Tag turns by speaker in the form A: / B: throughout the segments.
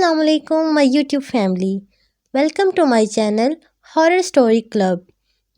A: Assalamu alaikum my YouTube family. Welcome to my channel Horror Story Club.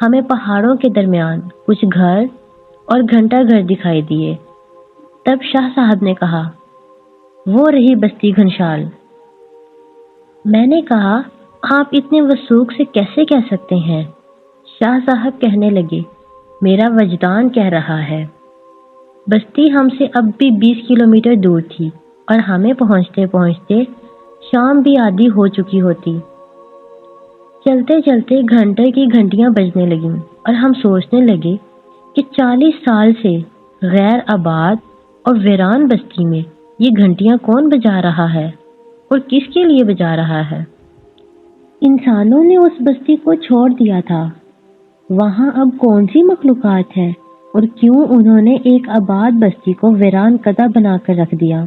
B: ہمیں پہاڑوں کے درمیان کچھ گھر اور گھنٹہ گھر دکھائی دیے۔ تب شاہ صاحب نے کہا، وہ رہی بستی گھنشال۔ میں نے کہا، آپ اتنے وثوق سے کیسے کہہ سکتے ہیں؟ شاہ صاحب کہنے لگے، میرا وجدان کہہ رہا ہے۔ بستی ہم سے اب بھی 20 کلومیٹر دور تھی اور ہمیں پہنچتے پہنچتے شام بھی آدھی ہو چکی ہوتی۔ چلتے چلتے گھنٹے کی گھنٹیاں بجنے لگیں اور ہم سوچنے لگے کہ 40 سال سے غیر آباد اور ویران بستی میں یہ گھنٹیاں کون بجا رہا ہے اور کس کے لیے بجا رہا ہے؟ انسانوں نے اس بستی کو چھوڑ دیا تھا۔ وہاں اب کون سی مخلوقات ہے اور کیوں انہوں نے ایک آباد بستی کو ویران کدہ بنا کر رکھ دیا؟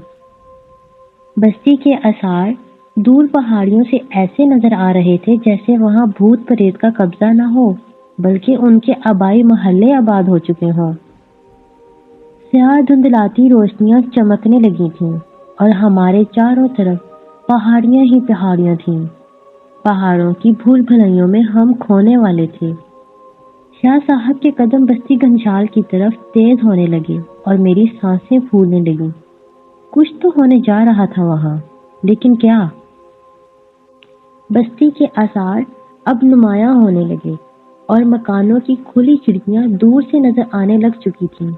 B: بستی کے آثار دور پہاڑیوں سے ایسے نظر آ رہے تھے جیسے وہاں بھوت پریت کا قبضہ نہ ہو بلکہ ان کے آبائی محلے آباد ہو چکے ہوں۔ سیاہ دھندلاتی روشنیاں چمکنے لگی تھیں اور ہمارے چاروں طرف پہاڑیاں ہی پہاڑیاں تھیں۔ پہاڑوں کی بھول بھلائیوں میں ہم کھونے والے تھے۔ شاہ صاحب کے قدم بستی گھنشال کی طرف تیز ہونے لگے اور میری سانسیں پھولنے لگیں۔ کچھ تو ہونے جا رہا تھا وہاں، لیکن کیا؟ بستی کے آثار اب نمایاں ہونے لگے اور مکانوں کی کھلی کھڑکیاں دور سے نظر آنے لگ چکی تھیں۔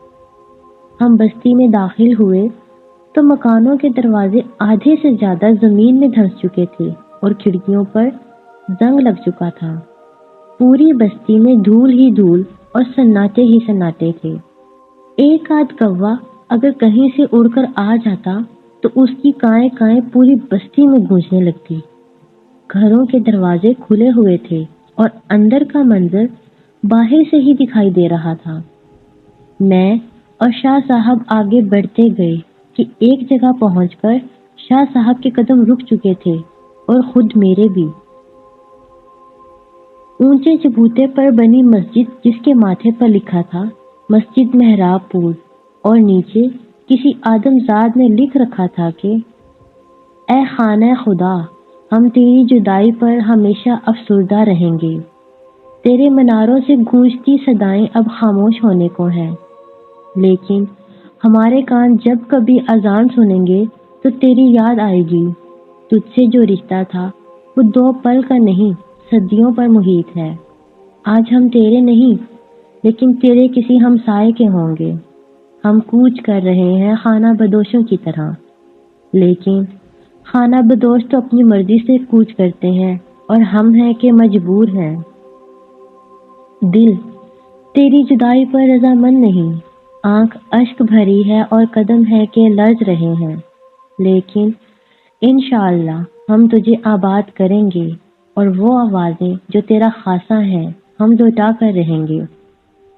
B: ہم بستی میں داخل ہوئے تو مکانوں کے دروازے آدھے سے زیادہ زمین میں دھنس چکے تھے اور کھڑکیوں پر زنگ لگ چکا تھا۔ پوری بستی میں دھول ہی دھول اور سناٹے ہی سناٹے تھے۔ ایک آدھ کوا اگر کہیں سے اڑ کر آ جاتا تو اس کی کائیں کائیں پوری بستی میں گونجنے لگتی۔ گھروں کے دروازے کھلے ہوئے تھے اور اندر کا منظر باہر سے ہی دکھائی دے رہا تھا۔ میں اور شاہ صاحب آگے بڑھتے گئے کہ ایک جگہ پہنچ کر شاہ صاحب کے قدم رک چکے تھے اور خود میرے بھی۔ اونچے چبوتے پر بنی مسجد جس کے ماتھے پر لکھا تھا مسجد محراب پور اور نیچے کسی آدم زاد نے لکھ رکھا تھا کہ اے خانہ خدا، ہم تیری جدائی پر ہمیشہ افسردہ رہیں گے۔ تیرے مناروں سے گونجتی صدائیں اب خاموش ہونے کو ہیں، لیکن ہمارے کان جب کبھی اذان سنیں گے تو تیری یاد آئے گی۔ تجھ سے جو رشتہ تھا وہ 2 پل کا نہیں، صدیوں پر محیط ہے۔ آج ہم تیرے نہیں لیکن تیرے کسی ہمسائے کے ہوں گے۔ ہم کوچ کر رہے ہیں خانہ بدوشوں کی طرح، لیکن خانہ بدوش تو اپنی مرضی سے کوچ کرتے ہیں اور ہم ہیں کہ مجبور ہیں۔ دل تیری جدائی پر رضامند نہیں، آنکھ اشک بھری ہے اور قدم ہے کہ لرز رہے ہیں، لیکن انشاءاللہ ہم تجھے آباد کریں گے اور وہ آوازیں جو تیرا خاصہ ہیں ہم لوٹا کر رہیں گے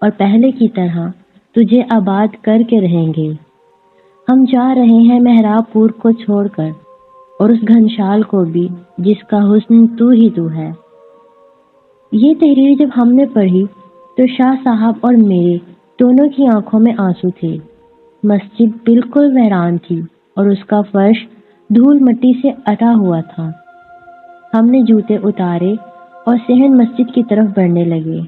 B: اور پہلے کی طرح تجھے آباد کر کے رہیں گے۔ ہم جا رہے ہیں محراب پور کو چھوڑ کر اور اس گھنشال کو بھی جس کا حسن تو ہی تو ہے۔ یہ تحریر جب ہم نے پڑھی تو شاہ صاحب اور میرے دونوں کی آنکھوں میں آنسو تھے۔ مسجد بالکل ویران تھی اور اس کا فرش دھول مٹی سے اٹا ہوا تھا۔ ہم نے جوتے اتارے اور صحن مسجد کی طرف بڑھنے لگے۔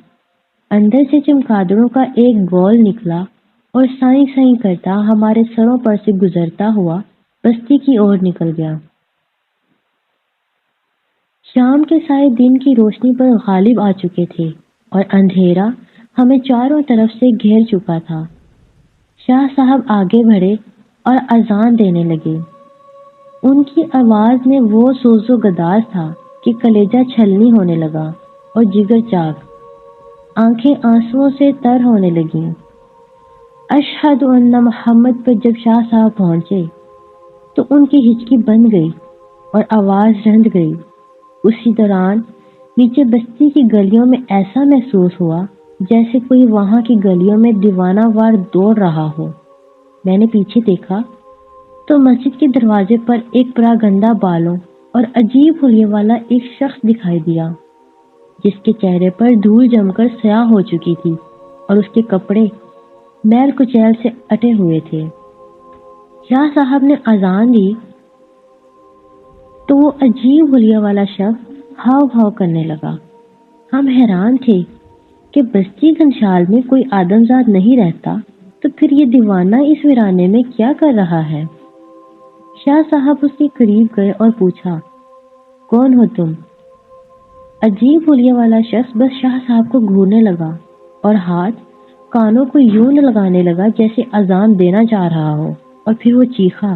B: اندر سے چمگادڑوں کا ایک گول نکلا اور سائیں سائیں کرتا ہمارے سروں پر سے گزرتا ہوا بستی کی اور نکل گیا۔ شام کے سائے دن کی روشنی پر غالب آ چکے تھے اور اندھیرا ہمیں چاروں طرف سے گھیر چکا تھا۔ شاہ صاحب آگے بڑھے اور اذان دینے لگے۔ ان کی آواز میں وہ سوز و گداز تھا کہ کلیجہ چھلنی ہونے لگا اور جگر چاک، آنکھیں آنسوؤں سے تر ہونے لگیں۔ اشہد ان محمد پر جب شاہ صاحب پہنچے تو ان کی ہچکی بند گئی اور آواز رند گئی۔ اسی دوران نیچے بستی کی گلیوں میں ایسا محسوس ہوا جیسے کوئی وہاں کی گلیوں میں دیوانہ وار دوڑ رہا ہو۔ میں نے پیچھے دیکھا تو مسجد کے دروازے پر ایک پراگندہ بالوں اور عجیب حلیے والا ایک شخص دکھائی دیا جس کے چہرے پر دھول جم کر سیاہ ہو چکی تھی اور اس کے کپڑے میل کچیل سے اٹے ہوئے تھے۔ شاہ صاحب نے اذان دی تو وہ عجیب حلیہ والا شخص ہاؤ بھاؤ کرنے لگا۔ ہم حیران تھے کہ بستی گھنشال میں کوئی آدمزاد نہیں رہتا تو پھر یہ دیوانہ اس ویرانے میں کیا کر رہا ہے؟ شاہ صاحب اس کے قریب گئے اور پوچھا، کون ہو تم؟ عجیب حلیے والا شخص بس شاہ صاحب کو گھورنے لگا اور ہاتھ کانوں کو یوں لگانے لگا جیسے اذان دینا چاہ رہا ہو، اور پھر وہ چیخا،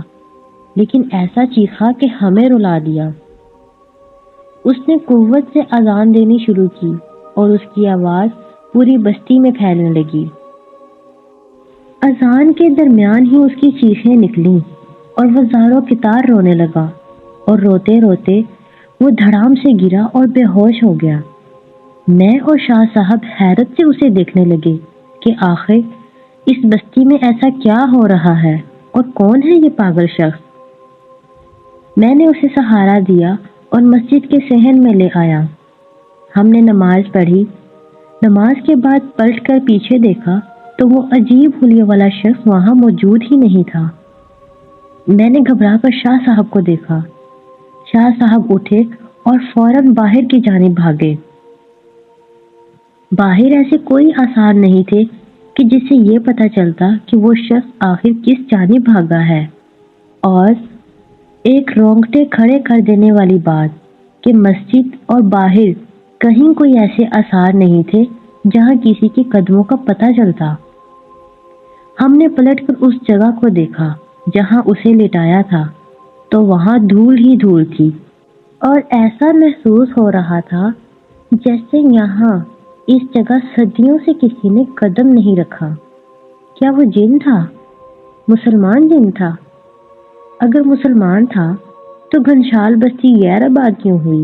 B: لیکن ایسا چیخا کہ ہمیں رلا دیا۔ اس نے قوت سے اذان دینی شروع کی اور اس کی آواز پوری بستی میں پھیلنے لگی۔ اذان کے درمیان ہی اس کی چیخیں نکلیں اور وہ زاروں کتار رونے لگا، اور روتے روتے وہ دھڑام سے گرا اور بے ہوش ہو گیا۔ میں اور شاہ صاحب حیرت سے اسے دیکھنے لگے کہ آخر اس بستی میں ایسا کیا ہو رہا ہے اور کون ہے یہ پاگل شخص۔ میں نے اسے سہارا دیا اور مسجد کے صحن میں لے آیا۔ ہم نے نماز پڑھی۔ نماز کے بعد پلٹ کر پیچھے دیکھا تو وہ عجیب حلیے والا شخص وہاں موجود ہی نہیں تھا۔ میں نے گھبرا کر شاہ صاحب کو دیکھا۔ شاہ صاحب اٹھے اور فوراً باہر کی جانب بھاگے۔ باہر ایسے کوئی آثار نہیں تھے کہ جس سے یہ پتہ چلتا کہ وہ شخص آخر کس جانب بھاگا ہے، اور ایک رونگٹے کھڑے کر دینے والی بات کہ مسجد اور باہر کہیں کوئی ایسے آثار نہیں تھے جہاں کسی کے قدموں کا پتہ چلتا۔ ہم نے پلٹ کر اس جگہ کو دیکھا جہاں اسے لٹایا تھا تو وہاں دھول ہی دھول تھی، اور ایسا محسوس ہو رہا تھا جیسے یہاں اس جگہ صدیوں سے کسی نے قدم نہیں رکھا۔ کیا وہ جن تھا؟ مسلمان جن تھا؟ اگر مسلمان تھا تو گھنشال بستی غیر آباد کیوں ہوئی؟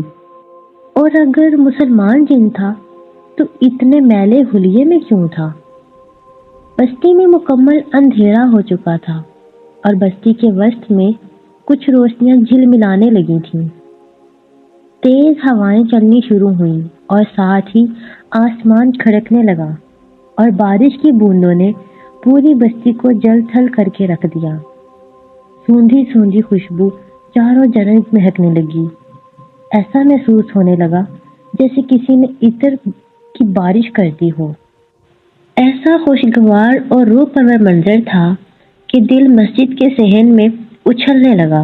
B: اور اگر مسلمان جن تھا تو اتنے میلے حلیے میں کیوں تھا؟ بستی میں مکمل اندھیرا ہو چکا تھا اور بستی کے وسط میں کچھ روشنیاں جھلملانے لگی تھیں۔ تیز ہوائیں چلنی شروع ہوئیں اور ساتھ ہی آسمان کھڑکنے لگا، اور بارش کی بوندوں نے پوری بستی کو جل تھل کر کے رکھ دیا۔ سوندھی سوندھی خوشبو چاروں جانب مہکنے لگی۔ ایسا محسوس ہونے لگا جیسے کسی نے عطر کی بارش کر دی ہو۔ ایسا خوشگوار اور روح پرور منظر تھا کہ دل مسجد کے صحن میں اچھلنے لگا۔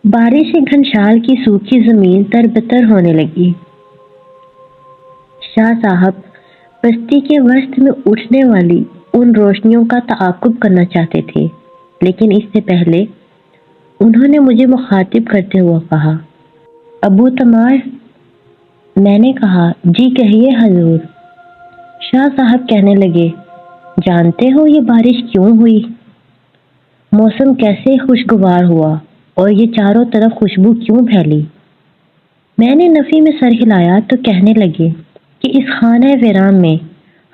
B: بارش سے گھنشال کی سوکھی زمین تربتر ہونے لگی۔ شاہ صاحب بستی کے وسط میں اٹھنے والی ان روشنیوں کا تعاقب کرنا چاہتے تھے، لیکن اس سے پہلے انہوں نے مجھے مخاطب کرتے ہوئے کہا، ابو تمار۔ میں نے کہا، جی کہیے حضور۔ شاہ صاحب کہنے لگے، جانتے ہو یہ بارش کیوں ہوئی؟ موسم کیسے خوشگوار ہوا اور یہ چاروں طرف خوشبو کیوں پھیلی؟ میں نے نفی میں سر ہلایا تو کہنے لگے کہ اس خانہ ویران میں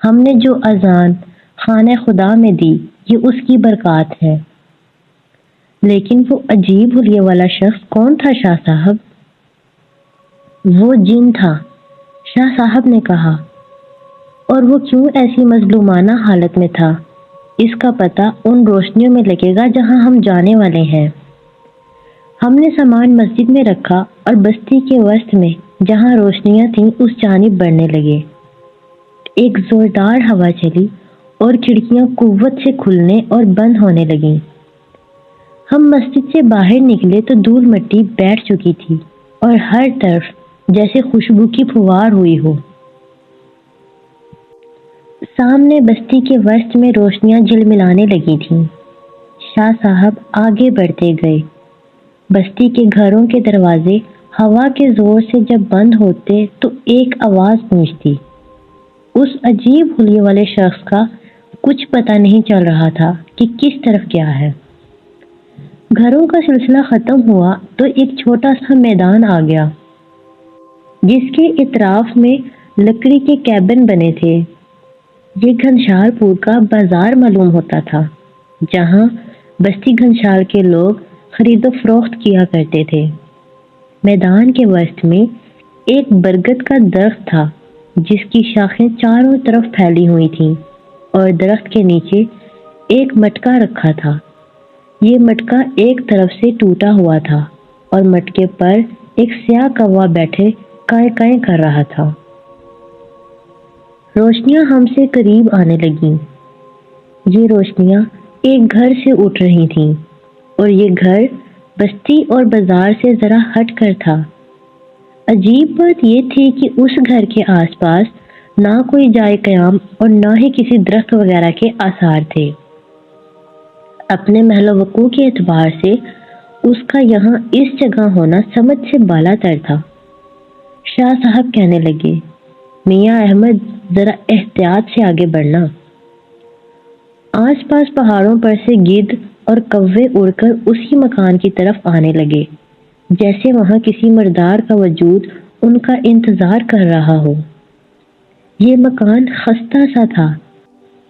B: ہم نے جو اذان خانہ خدا میں دی یہ اس کی برکات ہے۔ لیکن وہ عجیب حلیے والا شخص کون تھا شاہ صاحب؟ وہ جن تھا، شاہ صاحب نے کہا۔ اور وہ کیوں ایسی مظلومانہ حالت میں تھا، اس کا پتہ ان روشنیوں میں لگے گا جہاں ہم جانے والے ہیں۔ ہم نے سامان مسجد میں رکھا اور بستی کے وسط میں جہاں روشنیاں تھیں اس جانب بڑھنے لگے۔ ایک زوردار ہوا چلی اور کھڑکیاں قوت سے کھلنے اور بند ہونے لگیں۔ ہم مسجد سے باہر نکلے تو دھول مٹی بیٹھ چکی تھی اور ہر طرف جیسے خوشبو کی پھوار ہوئی ہو۔ سامنے بستی کے وسط میں روشنیاں جھلملانے لگی تھیں۔ شاہ صاحب آگے بڑھتے گئے۔ بستی کے گھروں کے دروازے ہوا کے زور سے جب بند ہوتے تو ایک آواز گونجتی۔ اس عجیب حلیے والے شخص کا کچھ پتہ نہیں چل رہا تھا کہ کس طرف گیا ہے۔ گھروں کا سلسلہ ختم ہوا تو ایک چھوٹا سا میدان آ گیا جس کے اطراف میں لکڑی کے کیبن بنے تھے۔ یہ گھنشال پور کا بازار معلوم ہوتا تھا جہاں بستی گھنشال کے لوگ خرید و فروخت کیا کرتے تھے۔ میدان کے وسط میں ایک برگد کا درخت تھا جس کی شاخیں چاروں طرف پھیلی ہوئی تھیں، اور درخت کے نیچے ایک مٹکا رکھا تھا۔ یہ مٹکا ایک طرف سے ٹوٹا ہوا تھا اور مٹکے پر ایک سیاہ کوا بیٹھے کائیں کائیں کر رہا تھا۔ روشنیاں ہم سے قریب آنے لگیں۔ یہ روشنیاں ایک گھر سے اٹھ رہی تھیں اور یہ گھر بستی اور بازار سے ذرا ہٹ کر تھا۔ عجیب بات یہ تھی کہ اس گھر کے آس پاس نہ کوئی جائے قیام اور نہ ہی کسی درخت وغیرہ کے آثار تھے۔ اپنے محل وقوع کے اعتبار سے اس کا یہاں اس جگہ ہونا سمجھ سے بالا تر تھا۔ شاہ صاحب کہنے لگے، میاں احمد ذرا احتیاط سے آگے بڑھنا۔ آس پاس پہاڑوں پر سے گدھ اور کوے اڑ کر اسی مکان کی طرف آنے لگے، جیسے وہاں کسی مردار کا وجود ان کا انتظار کر رہا ہو۔ یہ مکان خستہ سا تھا۔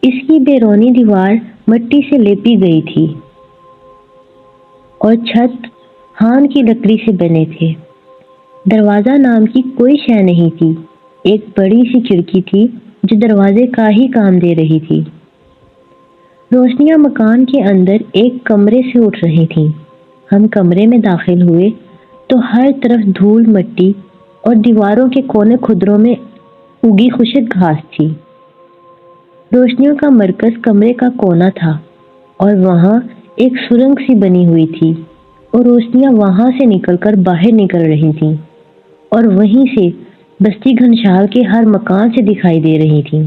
B: اس کی بیرونی دیوار مٹی سے لیپی گئی تھی اور چھت ہان کی لکڑی سے بنے تھے۔ دروازہ نام کی کوئی شے نہیں تھی۔ ایک بڑی سی کھڑکی تھی جو دروازے کا ہی کام دے رہی تھی۔ روشنیاں مکان کے اندر ایک کمرے سے اٹھ رہی تھیں۔ ہم کمرے میں داخل ہوئے تو ہر طرف دھول مٹی اور دیواروں کے کونے خدروں میں اگی خشک گھاس تھی۔ روشنیوں کا مرکز کمرے کا کونا تھا اور وہاں ایک سرنگ سی بنی ہوئی تھی اور روشنیاں وہاں سے نکل کر باہر نکل رہی تھیں اور وہیں سے بستی گھنشال کے ہر مکان سے دکھائی دے رہی تھیں۔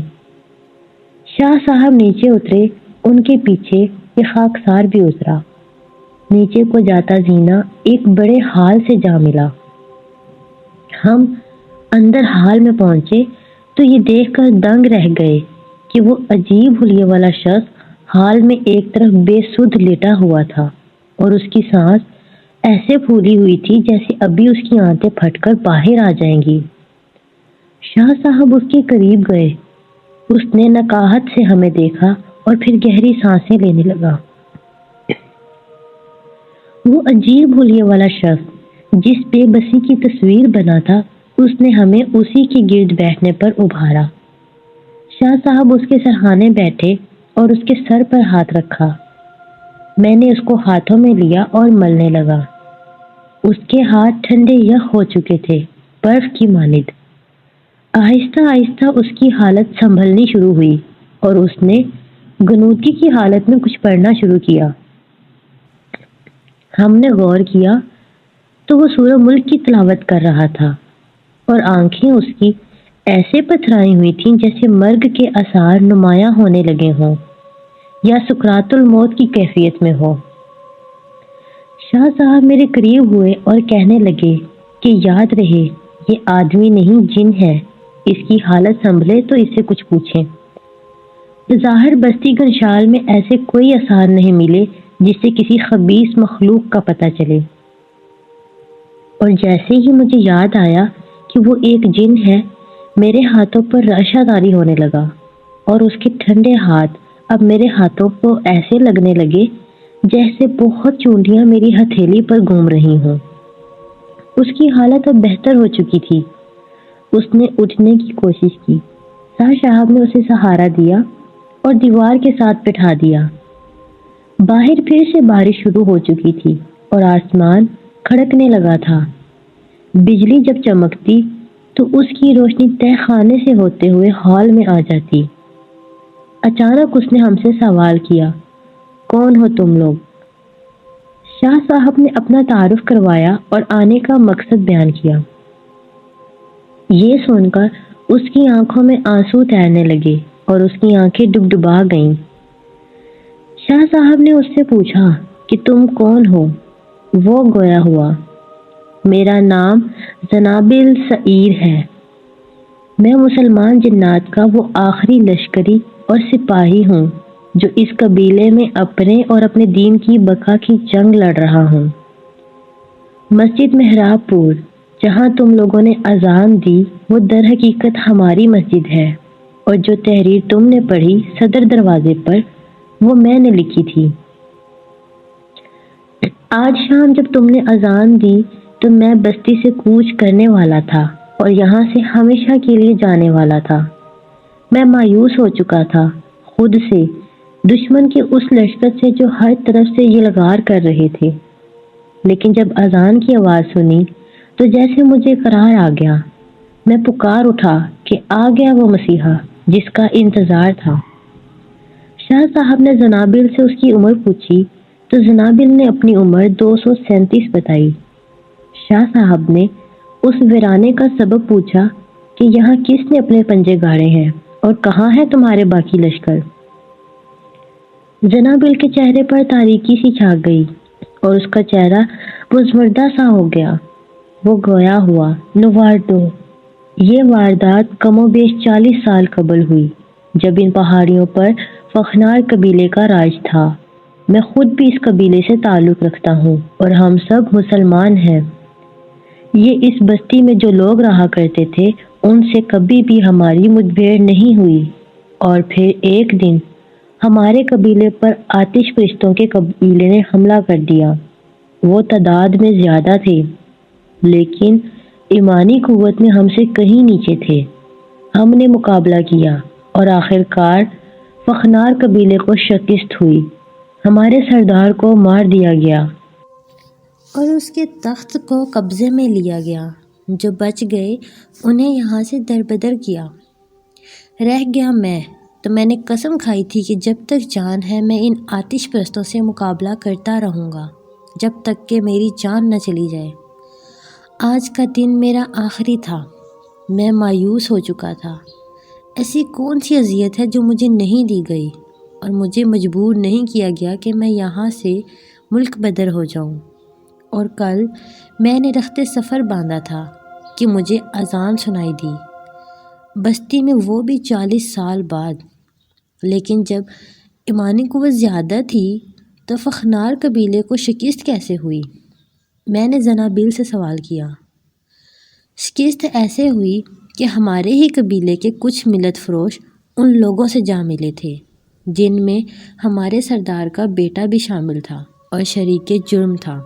B: شاہ صاحب نیچے اترے، ان کے پیچھے یہ خاکسار بھی اترا۔ نیچے کو جاتا زینہ ایک بڑے ہال سے جا ملا۔ ہم اندر ہال میں پہنچے تو یہ دیکھ کر دنگ رہ گئے کہ وہ عجیب حلیے والا شخص ہال میں ایک طرف بے سدھ لیٹا ہوا تھا اور اس کی سانس ایسے پھولی ہوئی تھی جیسے ابھی اس کی آنتیں پھٹ کر باہر آ جائیں گی۔ شاہ صاحب اس کے قریب گئے۔ اس نے نکاہت سے ہمیں دیکھا اور پھر گہری سانسیں لینے لگا۔ وہ عجیب حلیے والا شخص جس بے بسی کی تصویر بنا تھا، اس نے ہمیں اسی کے گرد بیٹھنے پر ابھارا۔ شاہ صاحب اس کے سرہانے بیٹھے اور اس کے سر پر ہاتھ رکھا۔ میں نے اس کو ہاتھوں میں لیا اور ملنے لگا۔ اس کے ہاتھ ٹھنڈے یخ ہو چکے تھے، برف کی مانند۔ آہستہ آہستہ اس کی حالت سنبھلنی شروع ہوئی اور اس نے غنودگی کی حالت میں کچھ پڑھنا شروع کیا۔ ہم نے غور کیا تو وہ سورہ ملک کی تلاوت کر رہا تھا اور آنکھیں اس کی ایسے پتھرائی ہوئی تھیں جیسے مرگ کے آثار نمایاں ہونے لگے ہوں یا سکرات الموت کی کیفیت میں ہو۔ شاہ صاحب میرے قریب ہوئے اور کہنے لگے کہ یاد رہے یہ آدمی نہیں جن ہے، اس کی حالت سنبھلے تو اس سے کچھ پوچھیں۔ ظاہر بستی گھنشال میں ایسے کوئی آثار نہیں ملے جس سے کسی خبیث مخلوق کا پتہ چلے، اور جیسے ہی مجھے یاد آیا کہ وہ ایک جن ہے، میرے ہاتھوں پر رشا طاری ہونے لگا اور اس کے ٹھنڈے ہاتھ اب میرے ہاتھوں کو ایسے لگنے لگے جیسے بہت چونٹیاں میری ہتھیلی پر گھوم رہی ہوں۔ اس کی حالت اب بہتر ہو چکی تھی۔ اس نے اٹھنے کی کوشش کی۔ شاہ صاحب نے اسے سہارا دیا اور دیوار کے ساتھ بٹھا دیا۔ باہر پھر سے بارش شروع ہو چکی تھی اور آسمان کھڑکنے لگا تھا۔ بجلی جب چمکتی تو اس کی روشنی تہہ خانے سے ہوتے ہوئے ہال میں آ جاتی۔ اچانک اس نے ہم سے سوال کیا، کون ہو تم لوگ؟ شاہ صاحب نے اپنا تعارف کروایا اور آنے کا مقصد بیان کیا۔ یہ سن کر اس کی آنکھوں میں آنسو تیرنے لگے اور اس کی آنکھیں ڈبڈبا گئیں۔ شاہ صاحب نے اس سے پوچھا کہ تم کون ہو؟ وہ گویا ہوا، میرا نام زنابل سعیر ہے۔ میں مسلمان جنات کا وہ آخری لشکری اور سپاہی ہوں جو اس قبیلے میں اپنے اور اپنے دین کی بقا کی جنگ لڑ رہا ہوں۔ مسجد محراب پور جہاں تم لوگوں نے اذان دی وہ در حقیقت ہماری مسجد ہے، اور جو تحریر تم نے پڑھی صدر دروازے پر وہ میں نے لکھی تھی۔ آج شام جب تم نے اذان دی تو میں بستی سے کوچ کرنے والا تھا اور یہاں سے ہمیشہ کے لیے جانے والا تھا۔ میں مایوس ہو چکا تھا خود سے، دشمن کے اس لشکر سے جو ہر طرف سے یہ لغار کر رہے تھے، لیکن جب اذان کی آواز سنی تو جیسے مجھے قرار آ گیا۔ میں پکار اٹھا کہ آ گیا وہ مسیحا، جس کا انتظار تھا۔ شاہ صاحب نے زنابیل سے اس کی عمر پوچھی تو زنابیل نے اپنی عمر 237 بتائی۔ شاہ صاحب نے اس ویرانے کا سبب پوچھا کہ یہاں کس نے اپنے پنجے گاڑے ہیں اور کہاں ہے تمہارے باقی لشکر؟ زنابیل کے چہرے پر تاریکی سی چھا گئی اور اس کا چہرہ مزمردہ سا ہو گیا۔ وہ گویا ہوا، نواردو، یہ واردات کم و بیش 40 سال قبل ہوئی، جب ان پہاڑیوں پر فخنار قبیلے کا راج تھا۔ میں خود بھی اس قبیلے سے تعلق رکھتا ہوں اور ہم سب مسلمان ہیں۔ یہ اس بستی میں جو لوگ رہا کرتے تھے ان سے کبھی بھی ہماری مدبھیڑ نہیں ہوئی، اور پھر ایک دن ہمارے قبیلے پر آتش پرستوں کے قبیلے نے حملہ کر دیا۔ وہ تعداد میں زیادہ تھے لیکن ایمانی قوت میں ہم سے کہیں نیچے تھے۔ ہم نے مقابلہ کیا اور آخرکار فخنار قبیلے کو شکست ہوئی، ہمارے سردار کو مار دیا گیا
A: اور اس کے تخت کو قبضے میں لیا گیا۔ جو بچ گئے انہیں یہاں سے دربدر کیا۔ رہ گیا تو میں نے قسم کھائی تھی کہ جب تک جان ہے میں ان آتش پرستوں سے مقابلہ کرتا رہوں گا جب تک کہ میری جان نہ چلی جائے۔ آج کا دن میرا آخری تھا۔ میں مایوس ہو چکا تھا۔ ایسی کون سی اذیت ہے جو مجھے نہیں دی گئی اور مجھے مجبور نہیں کیا گیا کہ میں یہاں سے ملک بدر ہو جاؤں؟ اور کل میں نے رخت سفر باندھا تھا کہ مجھے اذان سنائی دی، بستی میں، وہ بھی 40 سال بعد۔ لیکن جب ایمانی قوت زیادہ تھی تو فخنار قبیلے کو شکست کیسے ہوئی؟ میں نے زنابیل سے سوال کیا۔ شکست ایسے ہوئی کہ ہمارے ہی قبیلے کے کچھ ملت فروش ان لوگوں سے جا ملے تھے جن میں ہمارے سردار کا بیٹا بھی شامل تھا اور شریک جرم تھا۔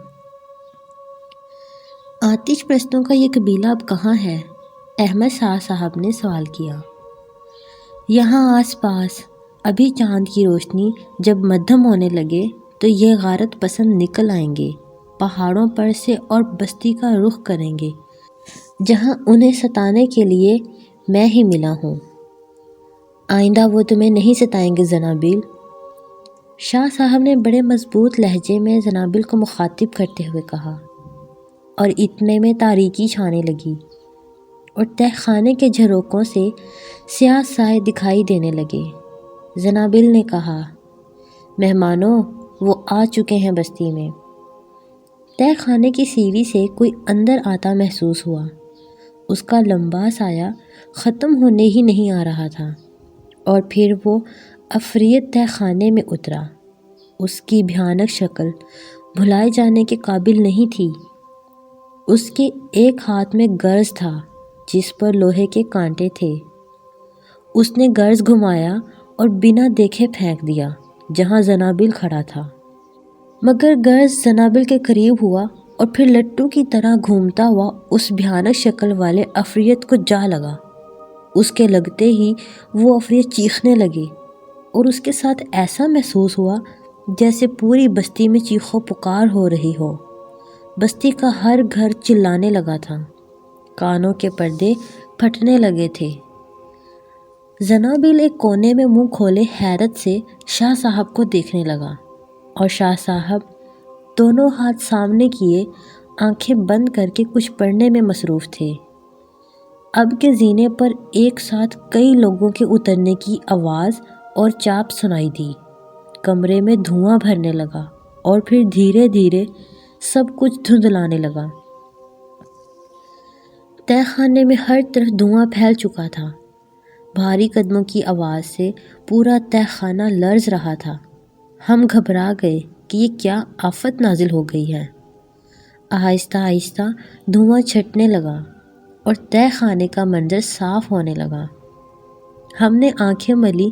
A: آتش پرستوں کا یہ قبیلہ اب کہاں ہے؟ احمد شاہ صاحب نے سوال کیا۔ یہاں آس پاس۔ ابھی چاند کی روشنی جب مدھم ہونے لگے تو یہ غارت پسند نکل آئیں گے، پہاڑوں پر سے، اور بستی کا رخ کریں گے جہاں انہیں ستانے کے لیے میں ہی ملا ہوں۔ آئندہ وہ تمہیں نہیں ستائیں گے زنابیل۔ شاہ صاحب نے بڑے مضبوط لہجے میں زنابیل کو مخاطب کرتے ہوئے کہا، اور اتنے میں تاریکی چھانے لگی اور تہ خانے کے جھروکوں سے سیاہ سائے دکھائی دینے لگے۔ زنابیل نے کہا، مہمانوں، وہ آ چکے ہیں بستی میں۔ تہ خانے کی سیڑھی سے کوئی اندر آتا محسوس ہوا۔ اس کا لمبا سایہ ختم ہونے ہی نہیں آ رہا تھا، اور پھر وہ عفریت تہ خانے میں اترا۔ اس کی بھیانک شکل بھلائے جانے کے قابل نہیں تھی۔ اس کے ایک ہاتھ میں گرز تھا جس پر لوہے کے کانٹے تھے۔ اس نے گرز گھمایا اور بنا دیکھے پھینک دیا جہاں زنابیل کھڑا تھا، مگر گرز زنابیل کے قریب ہوا اور پھر لٹو کی طرح گھومتا ہوا اس بھیانک شکل والے عفریت کو جا لگا۔ اس کے لگتے ہی وہ عفریت چیخنے لگی اور اس کے ساتھ ایسا محسوس ہوا جیسے پوری بستی میں چیخو پکار ہو رہی ہو۔ بستی کا ہر گھر چلانے لگا تھا، کانوں کے پردے پھٹنے لگے تھے۔ زنابیل ایک کونے میں منہ کھولے حیرت سے شاہ صاحب کو دیکھنے لگا، اور شاہ صاحب دونوں ہاتھ سامنے کیے آنکھیں بند کر کے کچھ پڑھنے میں مصروف تھے۔ اب کے زینے پر ایک ساتھ کئی لوگوں کے اترنے کی آواز اور چاپ سنائی دی۔ کمرے میں دھواں بھرنے لگا اور پھر دھیرے دھیرے سب کچھ دھندلانے لگا۔ تہ خانے میں ہر طرف دھواں پھیل چکا تھا۔ بھاری قدموں کی آواز سے پورا تہ خانہ لرز رہا تھا۔ ہم گھبرا گئے کہ یہ کیا آفت نازل ہو گئی ہے۔ آہستہ آہستہ دھواں چھٹنے لگا اور تہ خانے کا منظر صاف ہونے لگا۔ ہم نے آنکھیں ملی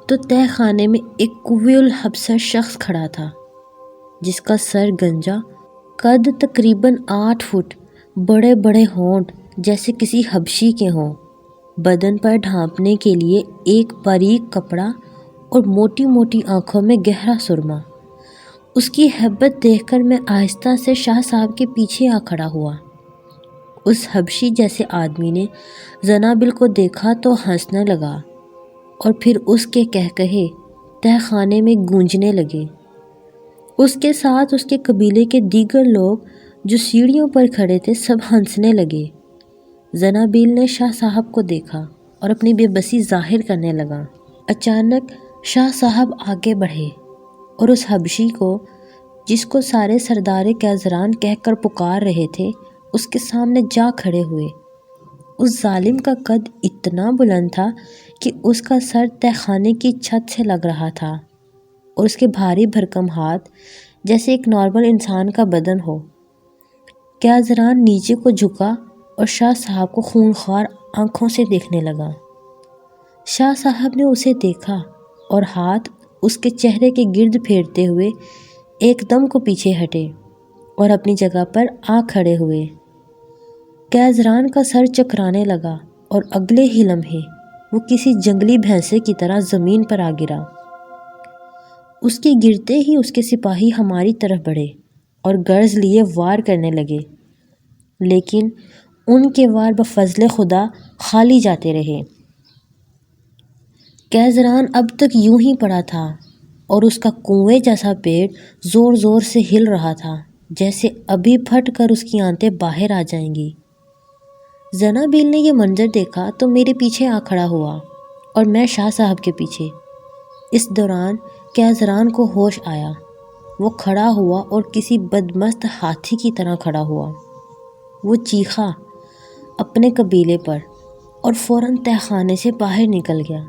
A: تو تہ خانے میں ایک قوی الحبسہ شخص کھڑا تھا جس کا سر گنجا، قد تقریباً 8 فٹ، بڑے بڑے ہونٹ جیسے کسی حبشی کے ہوں، بدن پر ڈھانپنے کے لیے ایک باریک کپڑا اور موٹی موٹی آنکھوں میں گہرا سرما۔ اس کی ہیبت دیکھ کر میں آہستہ سے شاہ صاحب کے پیچھے آ کھڑا ہوا۔ اس حبشی جیسے آدمی نے زنابیل کو دیکھا تو ہنسنے لگا اور پھر اس کے کہے تہ خانے میں گونجنے لگے۔ اس کے ساتھ اس کے قبیلے کے دیگر لوگ جو سیڑھیوں پر کھڑے تھے سب ہنسنے لگے۔ زنابیل نے شاہ صاحب کو دیکھا اور اپنی بے بسی ظاہر کرنے لگا۔ اچانک شاہ صاحب آگے بڑھے اور اس حبشی کو جس کو سارے سردار کیزران کہہ کر پکار رہے تھے اس کے سامنے جا کھڑے ہوئے۔ اس ظالم کا قد اتنا بلند تھا کہ اس کا سر تہ خانے کی چھت سے لگ رہا تھا اور اس کے بھاری بھرکم ہاتھ جیسے ایک نارمل انسان کا بدن ہو۔ کیزران نیچے کو جھکا اور شاہ صاحب کو خونخوار آنکھوں سے دیکھنے لگا۔ شاہ صاحب نے اسے دیکھا اور ہاتھ اس کے چہرے کے گرد پھیرتے ہوئے ایک دم کو پیچھے ہٹے اور اپنی جگہ پر آ کھڑے ہوئے۔ کیزران کا سر چکرانے لگا اور اگلے ہی لمحے وہ کسی جنگلی بھینسے کی طرح زمین پر آ گرا۔ اس کے گرتے ہی اس کے سپاہی ہماری طرف بڑھے اور گرز لیے وار کرنے لگے، لیکن ان کے وار بفضل خدا خالی جاتے رہے۔ کیزران اب تک یوں ہی پڑا تھا اور اس کا کنویں جیسا پیٹ زور زور سے ہل رہا تھا جیسے ابھی پھٹ کر اس کی آنتیں باہر آ جائیں گی۔ زنابیل نے یہ منظر دیکھا تو میرے پیچھے آ کھڑا ہوا اور میں شاہ صاحب کے پیچھے۔ اس دوران کیزران کو ہوش آیا۔ وہ کھڑا ہوا اور کسی بدمست ہاتھی کی طرح کھڑا ہوا۔ وہ چیخا اپنے قبیلے پر اور فوراً تہ خانے سے باہر نکل گیا۔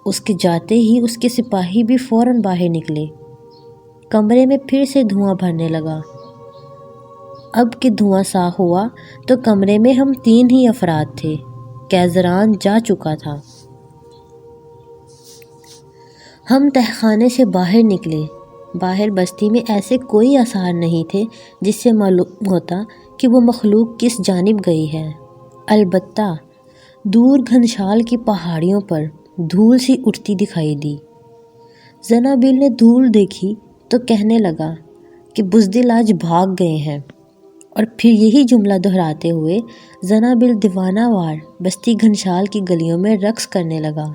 A: اس کے جاتے ہی اس کے سپاہی بھی فوراً باہر نکلے۔ کمرے میں پھر سے دھواں بھرنے لگا۔ اب کہ دھواں صاف ہوا تو کمرے میں ہم 3 ہی افراد تھے۔ کیزران جا چکا تھا۔ ہم تہ خانے سے باہر نکلے۔ باہر بستی میں ایسے کوئی آثار نہیں تھے جس سے معلوم ہوتا کہ وہ مخلوق کس جانب گئی ہے۔ البتہ دور گھنشال کی پہاڑیوں پر دھول سی اٹھتی دکھائی دی۔ زنابیل نے دھول دیکھی تو کہنے لگا کہ بزدل آج بھاگ گئے ہیں، اور پھر یہی جملہ دہراتے ہوئے زنابیل دیوانہ وار بستی گھنشال کی گلیوں میں رقص کرنے لگا۔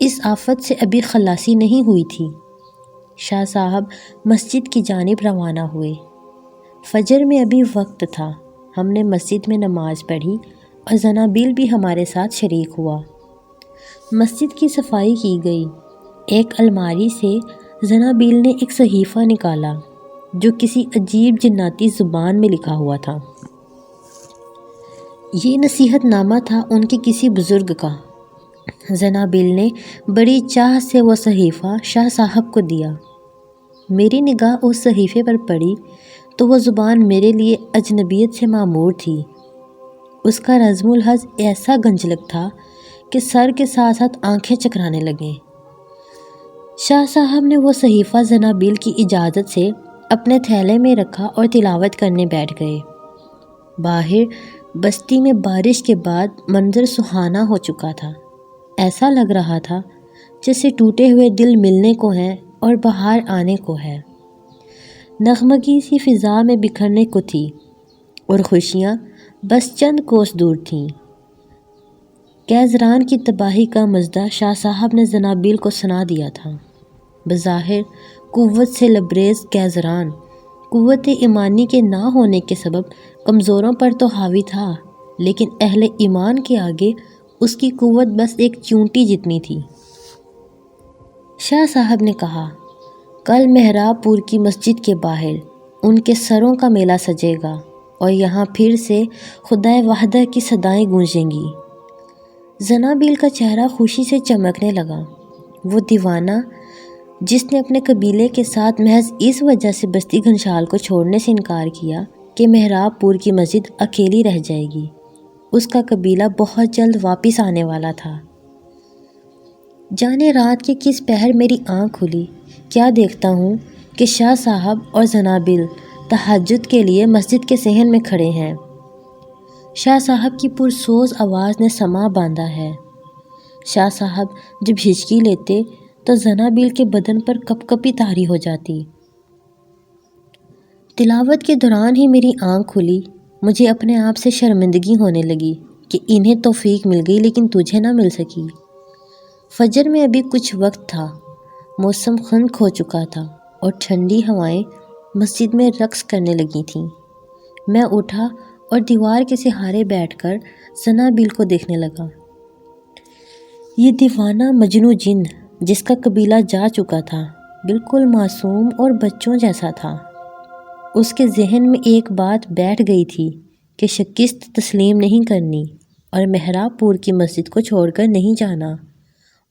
A: اس آفت سے ابھی خلاصی نہیں ہوئی تھی۔ شاہ صاحب مسجد کی جانب روانہ ہوئے۔ فجر میں ابھی وقت تھا۔ ہم نے مسجد میں نماز پڑھی اور زنابیل بھی ہمارے ساتھ شریک ہوا۔ مسجد کی صفائی کی گئی۔ ایک الماری سے زنابیل نے ایک صحیفہ نکالا جو کسی عجیب جناتی زبان میں لکھا ہوا تھا۔ یہ نصیحت نامہ تھا ان کے کسی بزرگ کا۔ زنابیل نے بڑی چاہ سے وہ صحیفہ شاہ صاحب کو دیا۔ میری نگاہ اس صحیفے پر پڑی تو وہ زبان میرے لیے اجنبیت سے معمور تھی۔ اس کا رزم الحض ایسا گنجلک تھا کہ سر کے ساتھ ساتھ آنکھیں چکرانے لگیں۔ شاہ صاحب نے وہ صحیفہ زنابیل کی اجازت سے اپنے تھیلے میں رکھا اور تلاوت کرنے بیٹھ گئے۔ باہر بستی میں بارش کے بعد منظر سہانا ہو چکا تھا۔ ایسا لگ رہا تھا جیسے ٹوٹے ہوئے دل ملنے کو ہیں اور بہار آنے کو ہے۔ نغمگی سی فضا میں بکھرنے کو تھی اور خوشیاں بس چند کوس دور تھیں۔ کیزران کی تباہی کا مژدہ شاہ صاحب نے زنابیل کو سنا دیا تھا۔ بظاہر قوت سے لبریز کیزران قوت ایمانی کے نہ ہونے کے سبب کمزوروں پر تو حاوی تھا، لیکن اہل ایمان کے آگے اس کی قوت بس ایک چونٹی جتنی تھی۔ شاہ صاحب نے کہا، کل محراب پور کی مسجد کے باہر ان کے سروں کا میلہ سجے گا اور یہاں پھر سے خدائے وحدہ کی صدائیں گونجیں گی۔ زنابیل کا چہرہ خوشی سے چمکنے لگا۔ وہ دیوانہ جس نے اپنے قبیلے کے ساتھ محض اس وجہ سے بستی گھنشال کو چھوڑنے سے انکار کیا کہ محراب پور کی مسجد اکیلی رہ جائے گی، اس کا قبیلہ بہت جلد واپس آنے والا تھا۔ جانے رات کے کس پہر میری آنکھ کھلی، کیا دیکھتا ہوں کہ شاہ صاحب اور زنابیل تہجد کے لیے مسجد کے صحن میں کھڑے ہیں۔ شاہ صاحب کی پرسوز آواز نے سما باندھا ہے۔ شاہ صاحب جب ہچکی لیتے تو زنابیل کے بدن پر کپ کپی طاری ہو جاتی۔ تلاوت کے دوران ہی میری آنکھ کھلی۔ مجھے اپنے آپ سے شرمندگی ہونے لگی کہ انہیں توفیق مل گئی لیکن تجھے نہ مل سکی۔ فجر میں ابھی کچھ وقت تھا، موسم خنک ہو چکا تھا اور ٹھنڈی ہوائیں مسجد میں رقص کرنے لگی تھیں۔ میں اٹھا اور دیوار کے سہارے بیٹھ کر زنابیل کو دیکھنے لگا۔ یہ دیوانہ مجنوں جن جس کا قبیلہ جا چکا تھا بالکل معصوم اور بچوں جیسا تھا۔ اس کے ذہن میں ایک بات بیٹھ گئی تھی کہ شکست تسلیم نہیں کرنی اور محراب پور کی مسجد کو چھوڑ کر نہیں جانا،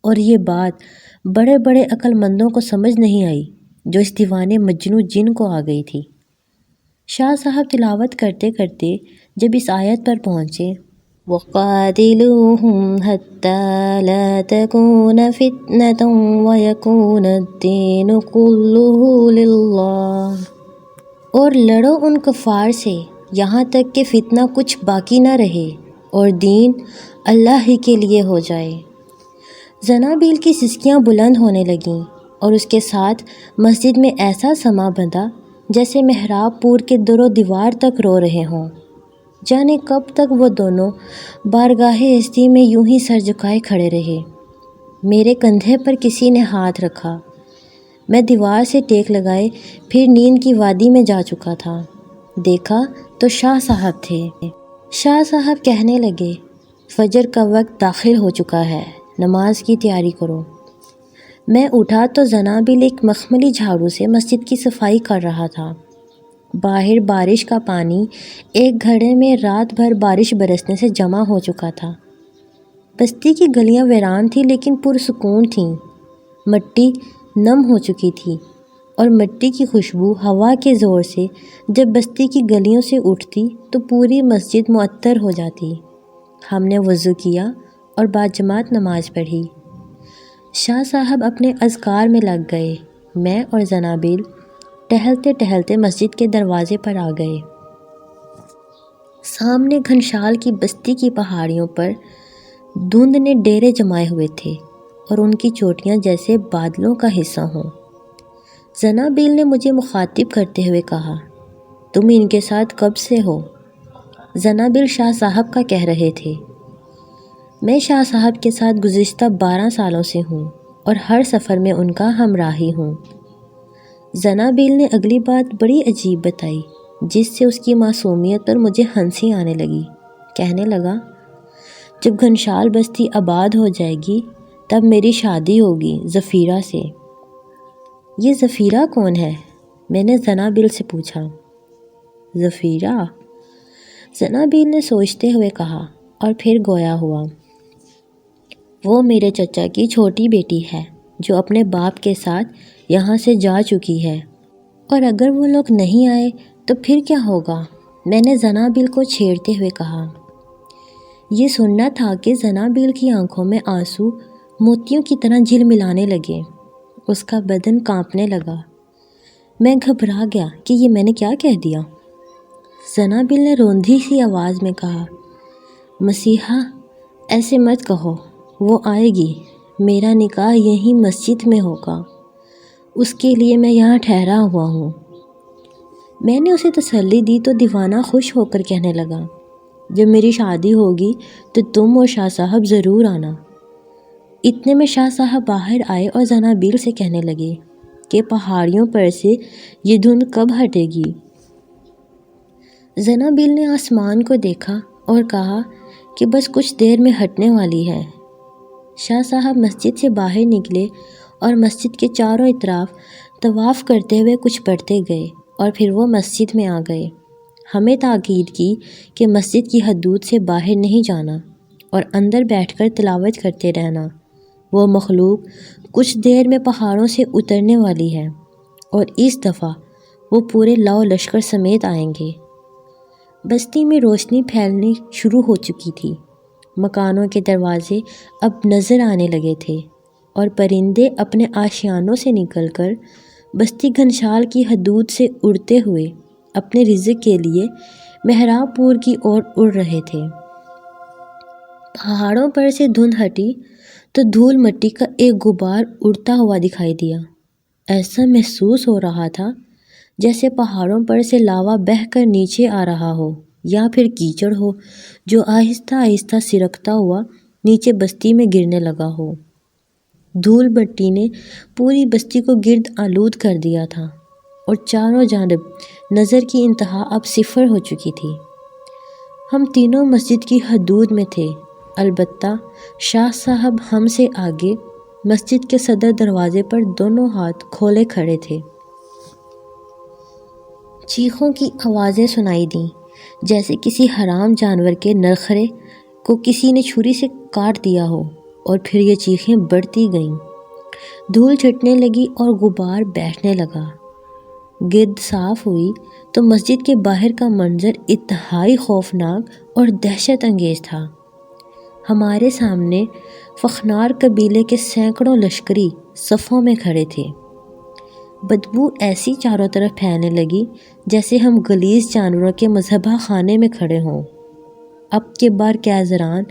A: اور یہ بات بڑے بڑے عقل مندوں کو سمجھ نہیں آئی جو اس دیوانے مجنوں جن کو آ گئی تھی۔ شاہ صاحب تلاوت کرتے کرتے جب اس آیت پر پہنچے، وَقَاتِلُوهُمْ حَتَّى لَا تَكُونَ فِتْنَةٌ وَيَكُونَ الدِّينُ كُلُّهُ لِلَّهِ، اور لڑو ان کفار سے یہاں تک کہ فتنہ کچھ باقی نہ رہے اور دین اللہ ہی کے لیے ہو جائے۔ زنابیل کی سسکیاں بلند ہونے لگیں اور اس کے ساتھ مسجد میں ایسا سما بندھا جیسے محراب پور کے در و دیوار تک رو رہے ہوں۔ جانے کب تک وہ دونوں بارگاہ ہستی میں یوں ہی سر جھکائے کھڑے رہے۔ میرے کندھے پر کسی نے ہاتھ رکھا۔ میں دیوار سے ٹیک لگائے پھر نیند کی وادی میں جا چکا تھا۔ دیکھا تو شاہ صاحب تھے۔ شاہ صاحب کہنے لگے، فجر کا وقت داخل ہو چکا ہے، نماز کی تیاری کرو۔ میں اٹھا تو زنابیل ایک مخملی جھاڑو سے مسجد کی صفائی کر رہا تھا۔ باہر بارش کا پانی ایک گھڑے میں رات بھر بارش برسنے سے جمع ہو چکا تھا۔ بستی کی گلیاں ویران تھیں لیکن پرسکون تھیں۔ مٹی نم ہو چکی تھی اور مٹی کی خوشبو ہوا کے زور سے جب بستی کی گلیوں سے اٹھتی تو پوری مسجد معطر ہو جاتی۔ ہم نے وضو کیا اور باجماعت نماز پڑھی۔ شاہ صاحب اپنے اذکار میں لگ گئے۔ میں اور زنابیل ٹہلتے ٹہلتے مسجد کے دروازے پر آ گئے۔ سامنے گھنشال کی بستی کی پہاڑیوں پر دھند نے ڈیرے جمائے ہوئے تھے اور ان کی چوٹیاں جیسے بادلوں کا حصہ ہوں۔ زنابیل نے مجھے مخاطب کرتے ہوئے کہا، تم ان کے ساتھ کب سے ہو؟ زنابیل شاہ صاحب کا کہہ رہے تھے۔ میں شاہ صاحب کے ساتھ گزشتہ 12 سالوں سے ہوں اور ہر سفر میں ان کا ہمراہی ہوں۔ زنابیل نے اگلی بات بڑی عجیب بتائی جس سے اس کی معصومیت پر مجھے ہنسی آنے لگی۔ کہنے لگا، جب گھنشال بستی آباد ہو جائے گی تب میری شادی ہوگی ظفیرہ سے۔ یہ ظفیرہ کون ہے؟ میں نے زنابیل سے پوچھا۔ ظفیرہ؟ زنابیل نے سوچتے ہوئے کہا اور پھر گویا ہوا، وہ میرے چچا کی چھوٹی بیٹی ہے جو اپنے باپ کے ساتھ یہاں سے جا چکی ہے، اور اگر وہ لوگ نہیں آئے تو پھر کیا ہوگا؟ میں نے زنابیل کو چھیڑتے ہوئے کہا۔ یہ سننا تھا کہ زنابیل کی آنکھوں میں آنسو موتیوں کی طرح جھلملانے لگے۔ اس کا بدن کانپنے لگا۔ میں گھبرا گیا کہ یہ میں نے کیا کہہ دیا۔ زنابیل نے روندھی سی آواز میں کہا، مسیحا ایسے مت کہو، وہ آئے گی، میرا نکاح یہیں مسجد میں ہوگا، اس کے لیے میں یہاں ٹھہرا ہوا ہوں۔ میں نے اسے تسلی دی تو دیوانہ خوش ہو کر کہنے لگا، جب میری شادی ہوگی تو تم اور شاہ صاحب ضرور آنا۔ اتنے میں شاہ صاحب باہر آئے اور زنابیل سے کہنے لگے کہ پہاڑیوں پر سے یہ دھند کب ہٹے گی؟ زنابیل نے آسمان کو دیکھا اور کہا کہ بس کچھ دیر میں ہٹنے والی ہے۔ شاہ صاحب مسجد سے باہر نکلے اور مسجد کے چاروں اطراف طواف کرتے ہوئے کچھ پڑھتے گئے اور پھر وہ مسجد میں آ گئے۔ ہمیں تاکید کی کہ مسجد کی حدود سے باہر نہیں جانا اور اندر بیٹھ کر تلاوت کرتے رہنا۔ وہ مخلوق کچھ دیر میں پہاڑوں سے اترنے والی ہے اور اس دفعہ وہ پورے لاؤ لشکر سمیت آئیں گے۔ بستی میں روشنی پھیلنی شروع ہو چکی تھی۔ مکانوں کے دروازے اب نظر آنے لگے تھے اور پرندے اپنے آشیانوں سے نکل کر بستی گھنشال کی حدود سے اڑتے ہوئے اپنے رزق کے لیے محراب پور کی اور اڑ رہے تھے۔ پہاڑوں پر سے دھند ہٹی تو دھول مٹی کا ایک غبار اڑتا ہوا دکھائی دیا۔ ایسا محسوس ہو رہا تھا جیسے پہاڑوں پر سے لاوا بہہ کر نیچے آ رہا ہو یا پھر کیچڑ ہو جو آہستہ آہستہ سرکتا ہوا نیچے بستی میں گرنے لگا ہو۔ دھول بٹی نے پوری بستی کو گرد آلود کر دیا تھا اور چاروں جانب نظر کی انتہا اب صفر ہو چکی تھی۔ ہم تینوں مسجد کی حدود میں تھے، البتہ شاہ صاحب ہم سے آگے مسجد کے صدر دروازے پر دونوں ہاتھ کھولے کھڑے تھے۔ چیخوں کی آوازیں سنائی دیں، جیسے کسی حرام جانور کے نرخرے کو کسی نے چھری سے کاٹ دیا ہو، اور پھر یہ چیخیں بڑھتی گئیں۔ دھول چھٹنے لگی اور غبار بیٹھنے لگا۔ گرد صاف ہوئی تو مسجد کے باہر کا منظر انتہائی خوفناک اور دہشت انگیز تھا۔ ہمارے سامنے فخنار قبیلے کے سینکڑوں لشکری صفوں میں کھڑے تھے۔ بدبو ایسی چاروں طرف پھیلنے لگی جیسے ہم غلیظ جانوروں کے مذبح خانے میں کھڑے ہوں۔ اب کے بار کیزران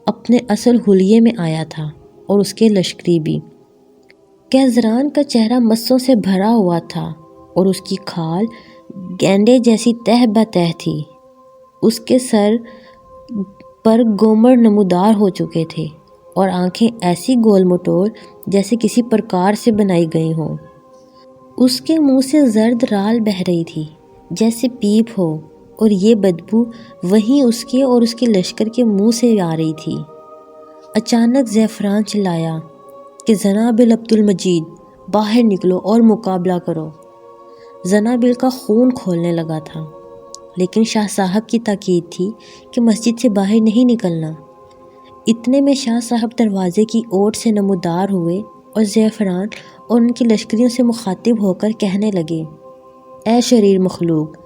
A: اپنے اصل حلیے میں آیا تھا اور اس کے لشکری بھی۔ کیزران کا چہرہ مسوں سے بھرا ہوا تھا اور اس کی کھال گینڈے جیسی تہ بتہ تھی۔ اس کے سر پر گومڑ نمودار ہو چکے تھے اور آنکھیں ایسی گول مٹول جیسے کسی پرکار سے بنائی گئی ہوں۔ اس کے منہ سے زرد رال بہہ رہی تھی جیسے پیپ ہو، اور یہ بدبو وہیں اس کے اور اس کے لشکر کے منہ سے آ رہی تھی۔ اچانک زعفران چلایا کہ زنابل عبد المجید، باہر نکلو اور مقابلہ کرو۔ زنابل کا خون کھولنے لگا تھا، لیکن شاہ صاحب کی تاکید تھی کہ مسجد سے باہر نہیں نکلنا۔ اتنے میں شاہ صاحب دروازے کی اوٹ سے نمودار ہوئے اور زعفران اور ان کی لشکریوں سے مخاطب ہو کر کہنے لگے، اے شریر مخلوق،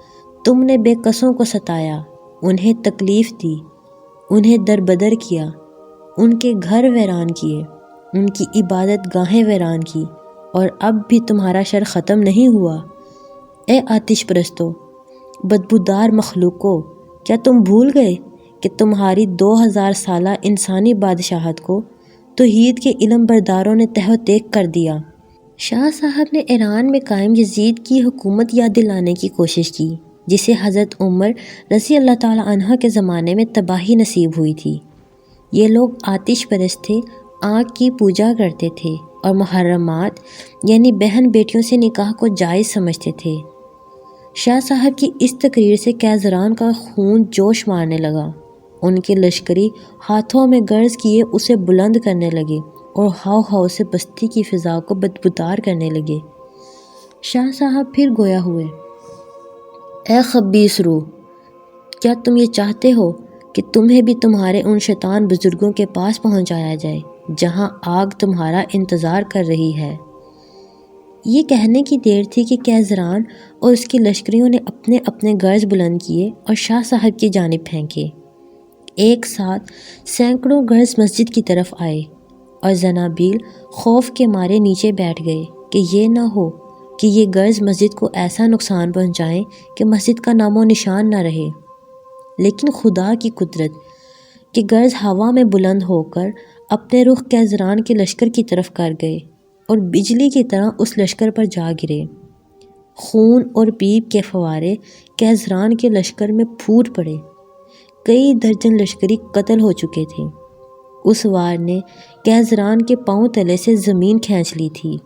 A: تم نے بے کسوں کو ستایا، انہیں تکلیف دی، انہیں دربدر کیا، ان کے گھر ویران کیے، ان کی عبادت گاہیں ویران کی، اور اب بھی تمہارا شر ختم نہیں ہوا۔ اے آتش پرستو، بدبودار مخلوقوں، کیا تم بھول گئے کہ تمہاری 2000 سالہ انسانی بادشاہت کو توحید کے علم برداروں نے تہ و تیگ کر دیا؟ شاہ صاحب نے ایران میں قائم یزید کی حکومت یاد دلانے کی کوشش کی، جسے حضرت عمر رضی اللہ تعالیٰ عنہ کے زمانے میں تباہی نصیب ہوئی تھی۔ یہ لوگ آتش پرست تھے، آگ کی پوجا کرتے تھے اور محرمات یعنی بہن بیٹیوں سے نکاح کو جائز سمجھتے تھے۔ شاہ صاحب کی اس تقریر سے کیزران کا خون جوش مارنے لگا۔ ان کے لشکری ہاتھوں میں گرز کیے اسے بلند کرنے لگے اور ہاؤ ہاؤ سے بستی کی فضا کو بدبودار کرنے لگے۔ شاہ صاحب پھر گویا ہوئے، اے خبیث روح، کیا تم یہ چاہتے ہو کہ تمہیں بھی تمہارے ان شیطان بزرگوں کے پاس پہنچایا جائے جہاں آگ تمہارا انتظار کر رہی ہے؟ یہ کہنے کی دیر تھی کہ کیزران اور اس کے لشکریوں نے اپنے اپنے گرز بلند کیے اور شاہ صاحب کی جانب پھینکے۔ ایک ساتھ سینکڑوں گرز مسجد کی طرف آئے اور زنابیل خوف کے مارے نیچے بیٹھ گئے کہ یہ نہ ہو کہ یہ گرز مسجد کو ایسا نقصان پہنچائیں کہ مسجد کا نام و نشان نہ رہے۔ لیکن خدا کی قدرت کہ گرز ہوا میں بلند ہو کر اپنے رخ کیزران کے لشکر کی طرف کر گئے اور بجلی کی طرح اس لشکر پر جا گرے۔ خون اور پیپ کے فوارے کیزران کے لشکر میں پھوٹ پڑے۔ کئی درجن لشکری قتل ہو چکے تھے۔ اس وار نے کیزران کے پاؤں تلے سے زمین کھینچ لی تھی۔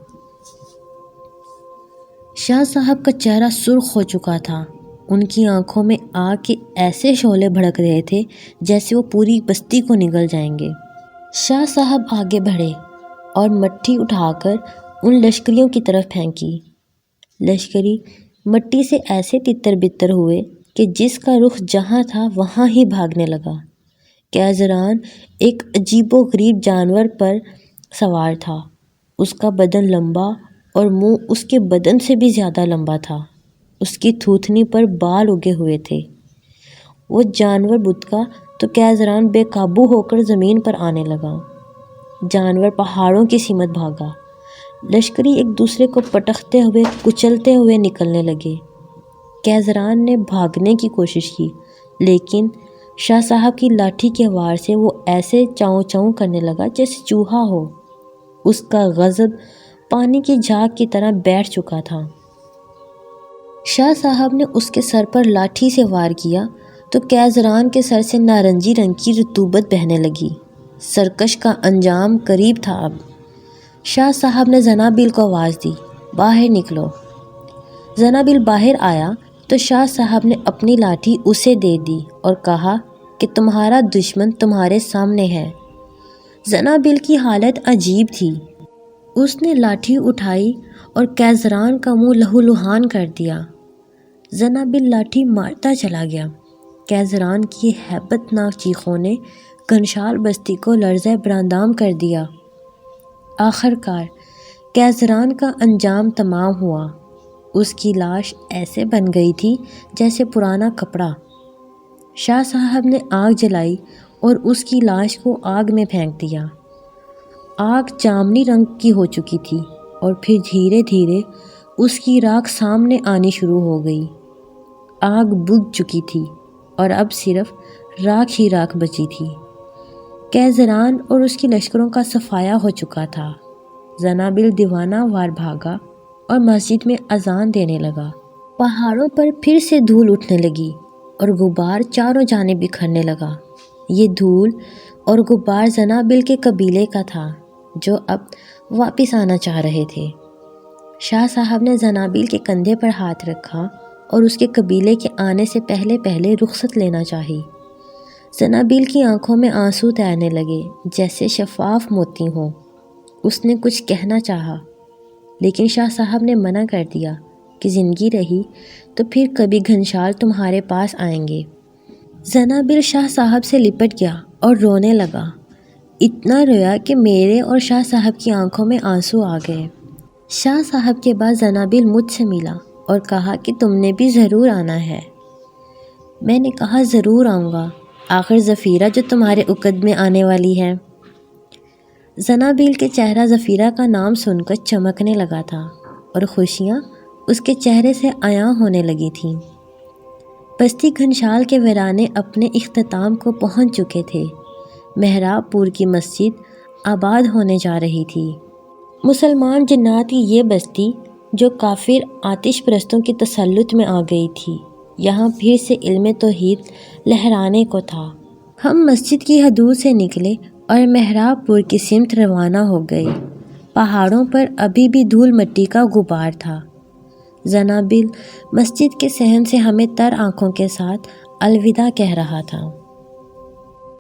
A: شاہ صاحب کا چہرہ سرخ ہو چکا تھا، ان کی آنکھوں میں آگ کے ایسے شعلے بھڑک رہے تھے جیسے وہ پوری بستی کو نگل جائیں گے۔ شاہ صاحب آگے بڑھے اور مٹھی اٹھا کر ان لشکریوں کی طرف پھینکی۔ لشکری مٹی سے ایسے تتر بتر ہوئے کہ جس کا رخ جہاں تھا وہاں ہی بھاگنے لگا۔ کیزران ایک عجیب و غریب جانور پر سوار تھا۔ اس کا بدن لمبا اور منہ اس کے بدن سے بھی زیادہ لمبا تھا۔ اس کی تھوتنی پر بال اگے ہوئے تھے۔ وہ جانور بتکا تو کیزران بے قابو ہو کر زمین پر آنے لگا۔ جانور پہاڑوں کی سمت بھاگا۔ لشکری ایک دوسرے کو پٹختے ہوئے کچلتے ہوئے نکلنے لگے۔ کیزران نے بھاگنے کی کوشش کی، لیکن شاہ صاحب کی لاٹھی کے وار سے وہ ایسے چاؤں چاؤں کرنے لگا جیسے چوہا ہو۔ اس کا غضب پانی کی جھاگ کی طرح بیٹھ چکا تھا۔ شاہ صاحب نے اس کے سر پر لاٹھی سے وار کیا تو کیزران کے سر سے نارنجی رنگ کی رطوبت بہنے لگی۔ سرکش کا انجام قریب تھا۔ اب شاہ صاحب نے زنابیل کو آواز دی، باہر نکلو۔ زنابیل باہر آیا تو شاہ صاحب نے اپنی لاٹھی اسے دے دی اور کہا کہ تمہارا دشمن تمہارے سامنے ہے۔ زنابیل کی حالت عجیب تھی۔ اس نے لاٹھی اٹھائی اور کیزران کا منہ لہو لہان کر دیا۔ زنابیل لاٹھی مارتا چلا گیا۔ کیزران کی ہیبت ناک چیخوں نے گھنشال بستی کو لرزہ براندام کر دیا۔ آخر کار کیزران کا انجام تمام ہوا۔ اس کی لاش ایسے بن گئی تھی جیسے پرانا کپڑا۔ شاہ صاحب نے آگ جلائی اور اس کی لاش کو آگ میں پھینک دیا۔ آگ جامنی رنگ کی ہو چکی تھی اور پھر دھیرے دھیرے اس کی راکھ سامنے آنی شروع ہو گئی۔ آگ بجھ چکی تھی اور اب صرف راکھ ہی راکھ بچی تھی۔ کیزران اور اس کے لشکروں کا صفایا ہو چکا تھا۔ زنابیل دیوانہ وار بھاگا اور مسجد میں اذان دینے لگا۔ پہاڑوں پر پھر سے دھول اٹھنے لگی اور غبار چاروں جانب بکھرنے لگا۔ یہ دھول اور غبار زنابیل کے قبیلے کا تھا جو اب واپس آنا چاہ رہے تھے۔ شاہ صاحب نے زنابیل کے کندھے پر ہاتھ رکھا اور اس کے قبیلے کے آنے سے پہلے رخصت لینا چاہی۔ زنابیل کی آنکھوں میں آنسو تیرنے لگے جیسے شفاف موتی ہوں۔ اس نے کچھ کہنا چاہا لیکن شاہ صاحب نے منع کر دیا کہ زندگی رہی تو پھر کبھی گھنشال تمہارے پاس آئیں گے۔ زنابیل شاہ صاحب سے لپٹ گیا اور رونے لگا۔ اتنا رویا کہ میرے اور شاہ صاحب کی آنکھوں میں آنسو آ گئے۔ شاہ صاحب کے بعد زنابیل مجھ سے ملا اور کہا کہ تم نے بھی ضرور آنا ہے۔ میں نے کہا ضرور آؤں گا، آخر ظفیرہ جو تمہارے عقد میں آنے والی ہے۔ زنابیل کے چہرہ ظفیرہ کا نام سن کر چمکنے لگا تھا اور خوشیاں اس کے چہرے سے عیاں ہونے لگی تھیں۔ بستی گھنشال کے ویرانے اپنے اختتام کو پہنچ چکے تھے۔ محراب پور کی مسجد آباد ہونے جا رہی تھی۔ مسلمان جنات کی یہ بستی جو کافر آتش پرستوں کے تسلط میں آ گئی تھی، یہاں پھر سے علم توحید لہرانے کو تھا۔ ہم مسجد کی حدود سے نکلے اور محراب پور کی سمت روانہ ہو گئے۔ پہاڑوں پر ابھی بھی دھول مٹی کا غبار تھا۔ زنابیل مسجد کے صحن سے ہمیں تر آنکھوں کے ساتھ الوداع کہہ رہا تھا۔